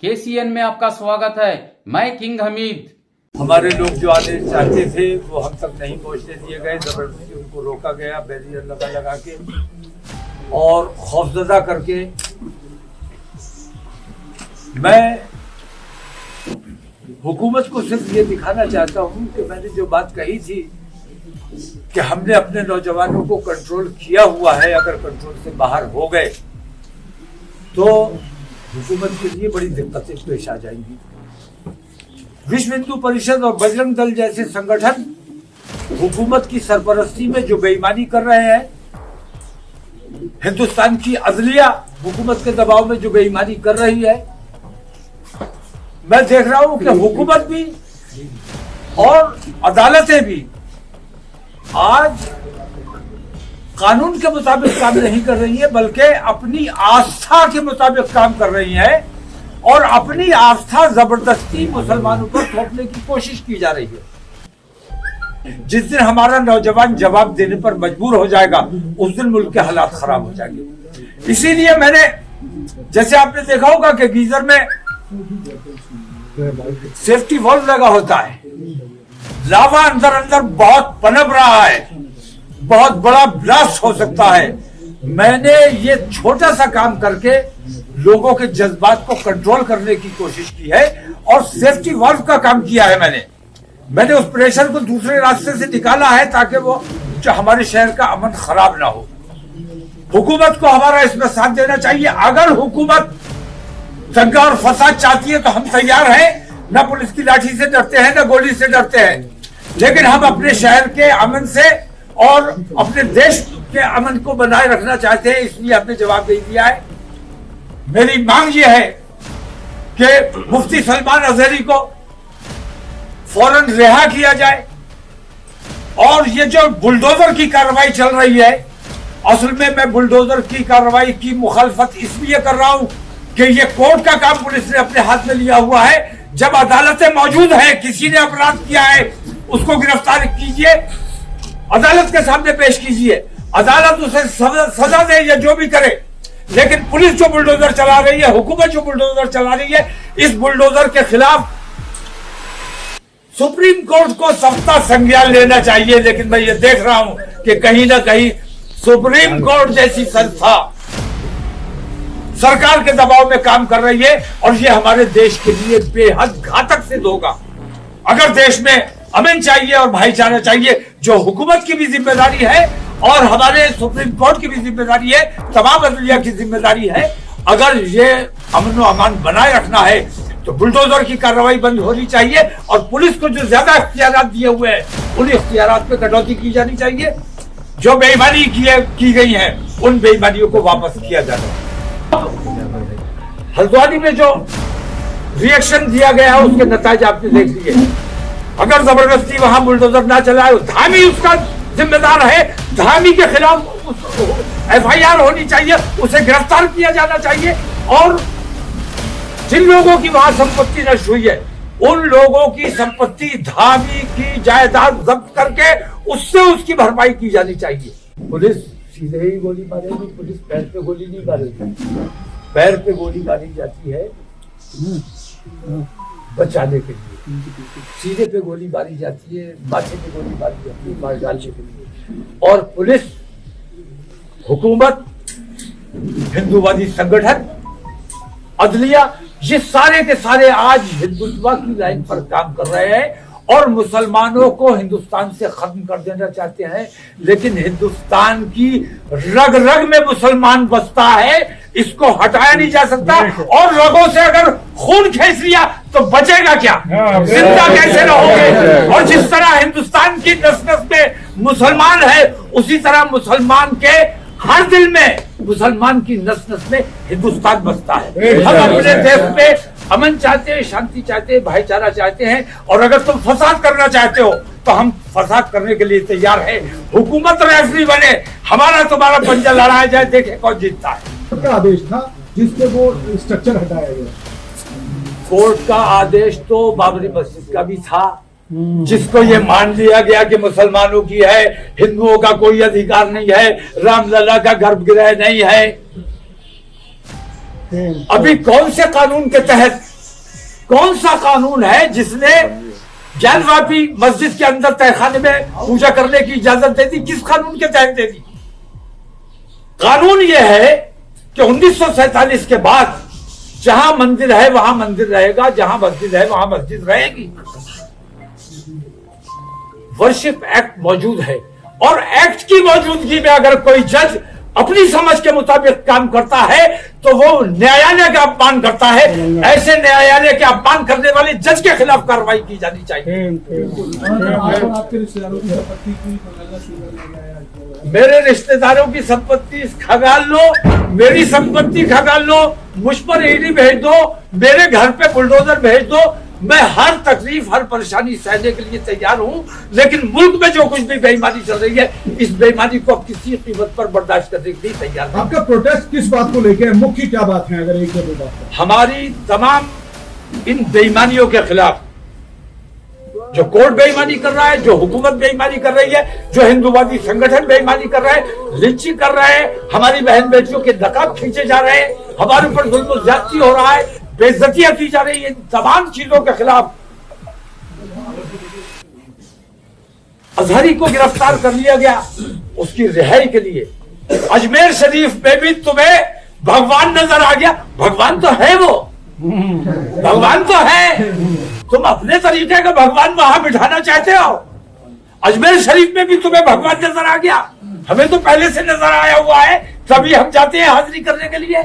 KCN में आपका स्वागत है। मैं किंग हमीद। हमारे लोग जो आने चाहते थे वो हम तक नहीं पहुंचने दिए गए, जबरदस्ती उनको रोका गया बैरियर लगा के और खौफजदा करके। मैं हुकूमत को सिर्फ ये दिखाना चाहता हूं कि मैंने जो बात कही थी कि हमने अपने नौजवानों को कंट्रोल किया हुआ है, अगर कंट्रोल से बाहर हो गए तो हुकूमत के लिए बड़ी दिक्कतें पेश आ जाएंगी। विश्व हिंदू परिषद और बजरंग दल जैसे संगठन हुकूमत की सरपरस्ती में जो बेईमानी कर रहे हैं, हिंदुस्तान की अदलिया हुकूमत के दबाव में जो बेईमानी कर रही है, मैं देख रहा हूं कि हुकूमत भी और अदालतें भी आज कानून के मुताबिक काम नहीं कर रही है, बल्कि अपनी आस्था के मुताबिक काम कर रही है और अपनी आस्था जबरदस्ती मुसलमानों पर थोपने की कोशिश की जा रही है। जिस दिन हमारा नौजवान जवाब देने पर मजबूर हो जाएगा, उस दिन मुल्क के हालात खराब हो जाएंगे। इसीलिए मैंने, जैसे आपने देखा होगा कि गीजर में सेफ्टी वॉल्व लगा होता है, लावा अंदर अंदर बहुत पनप रहा है, बहुत बड़ा ब्लास्ट हो सकता है। मैंने ये छोटा सा काम करके लोगों के जज्बात को कंट्रोल करने की कोशिश की है और सेफ्टी वाल्व का काम किया है। मैंने उस प्रेशर को दूसरे रास्ते से निकाला है ताकि वो जो हमारे शहर का अमन खराब ना हो। हुकूमत को हमारा इसमें साथ देना चाहिए। अगर हुकूमत दंगा और फसाद चाहती है तो हम तैयार हैं। न पुलिस की लाठी से डरते हैं, न गोली से डरते हैं, लेकिन हम अपने शहर के अमन से और अपने देश के अमन को बनाए रखना चाहते हैं, इसलिए हमने जवाब दे दिया है। मेरी मांग यह है कि मुफ्ती सलमान अजहरी को फौरन रिहा किया जाए और ये जो बुलडोजर की कार्रवाई चल रही है, असल में मैं बुलडोजर की कार्रवाई की मुखालफत इसलिए कर रहा हूं कि ये कोर्ट का काम पुलिस ने अपने हाथ में लिया हुआ है। जब अदालतें मौजूद है, किसी ने अपराध किया है, उसको गिरफ्तार कीजिए, अदालत के सामने पेश कीजिए, अदालत उसे सजा दे या जो भी करे। लेकिन पुलिस जो बुलडोजर चला रही है, हुकूमत जो बुलडोजर चला रही है, इस बुलडोजर के खिलाफ सुप्रीम कोर्ट को सख्त संज्ञान लेना चाहिए। लेकिन मैं ये देख रहा हूं कि कहीं ना कहीं सुप्रीम कोर्ट जैसी संस्था सरकार के दबाव में काम कर रही है और ये हमारे देश के लिए बेहद घातक सिद्ध होगा। अगर देश में अमन चाहिए और भाईचारा चाहिए, जो हुकूमत की भी जिम्मेदारी है और हमारे सुप्रीम कोर्ट की भी जिम्मेदारी है, तमाम अदलिया की जिम्मेदारी है, अगर ये अमन और अमान बनाए रखना है तो बुलडोजर की कार्रवाई बंद होनी चाहिए और पुलिस को जो ज्यादा इख्तियारात दिए हुए हैं, उन इख्तियारात पे कटौती की जानी चाहिए। जो बेईमानी की गई है, उन बेईमानियों को वापस किया जाना। हल्द्वानी में जो रिएक्शन दिया गया है, उसके नतीजे आपने देख लिए। अगर जबरदस्ती वहां बुलडोजर ना चलाए, धामी उसका जिम्मेदार है, धामी के खिलाफ FIR होनी चाहिए, उसे गिरफ्तार किया जाना चाहिए और जिन लोगों की वहां संपत्ति नष्ट हुई है, उन लोगों की संपत्ति, धामी की जायदाद जब्त करके उससे उसकी भरपाई की जानी चाहिए। पुलिस सीधे ही गोली मारेगी, पुलिस पैर पे गोली नहीं मारेगी। पैर पे गोली मारी जाती है बचाने के लिए, सीधे पे गोली मारी जाती है, माथे पे गोली मारी जाती है मार डालने के लिए। और पुलिस, हुकूमत, हिंदूवादी संगठन, अदलिया, ये सारे के सारे आज हिंदुत्व की लाइन पर काम कर रहे हैं और मुसलमानों को हिंदुस्तान से खत्म कर देना चाहते हैं। लेकिन हिंदुस्तान की रग रग में मुसलमान बसता है, इसको हटाया नहीं जा सकता। और रगों से अगर खून खींच लिया तो बचेगा क्या? जिंदा कैसे रहोगे? और जिस तरह हिंदुस्तान की नस नस में मुसलमान है, उसी तरह मुसलमान के हर दिल में, मुसलमान की नस नस में हिंदुस्तान बसता है। हम अपने देश में अमन चाहते हैं, शांति चाहते हैं, भाईचारा चाहते हैं। और अगर तुम फसाद करना चाहते हो तो हम फसाद करने के लिए तैयार हैं। हुकूमत रेफरी बने, हमारा तुम्हारा पंजा लड़ाया जाए, देखे कौन जीतता है। का आदेश था जिससे वो स्ट्रक्चर हटाया गया। कोर्ट का आदेश तो बाबरी मस्जिद का भी था, जिसको ये मान लिया गया कि मुसलमानों की है, हिंदुओं का कोई अधिकार नहीं है, रामलला का गर्भगृह नहीं है। अभी कौन से कानून के तहत कौन सा कानून है जिसने ज्ञानवापी मस्जिद के अंदर तहखाने में पूजा करने की इजाजत दे दी? किस कानून के तहत दे दी? कानून यह है कि 1947 के बाद जहां मंदिर है वहां मंदिर रहेगा, जहां मस्जिद है वहां मस्जिद रहेगी। वर्शिप एक्ट मौजूद है और एक्ट की मौजूदगी में अगर कोई जज अपनी समझ के मुताबिक काम करता है तो वो न्यायालय का अपमान करता है। ऐसे न्यायालय के अपमान करने वाले जज के खिलाफ कार्रवाई की जानी चाहिए। आपके रिश्तेदारों की संपत्ति की मेरे रिश्तेदारों की संपत्ति खगाल लो, मेरी संपत्ति खगाल लो, मुझ पर ईडी भेज दो, मेरे घर पे बुलडोजर भेज दो, मैं हर तकलीफ हर परेशानी सहने के लिए तैयार हूं। लेकिन मुल्क में जो कुछ भी बेईमानी चल रही है, इस बेईमानी को किसी कीमत पर बर्दाश्त करने के लिए तैयार नहीं। आपका प्रोटेस्ट किस बात को लेकर है? मुख्य क्या बात है? अगर एक या दो बात है। हमारी तमाम इन बेईमानियों के खिलाफ, जो कोर्ट बेईमानी कर रहा है, जो हुकूमत बेईमानी कर रही है, जो हिंदुवादी संगठन बेईमानी कर रहे हैं, लिंचिंग कर रहे हैं, हमारी बहन बेटियों के नकाब खींचे जा रहे हैं, हमारे ऊपर जुल्म ज्यादती हो रहा है, बेइज्जतियां की जा रही है, इन तमाम चीजों के खिलाफ अजहरी को गिरफ्तार कर लिया गया उसकी रिहाई के लिए। अजमेर शरीफ में भी तुम्हें भगवान नजर आ गया। भगवान तो है, वो भगवान तो है, तुम अपने तरीके का भगवान वहां बिठाना चाहते हो। अजमेर शरीफ में भी तुम्हें भगवान नजर आ गया, हमें तो पहले से नजर आया हुआ है, तभी हम जाते हैं हाजिरी करने के लिए।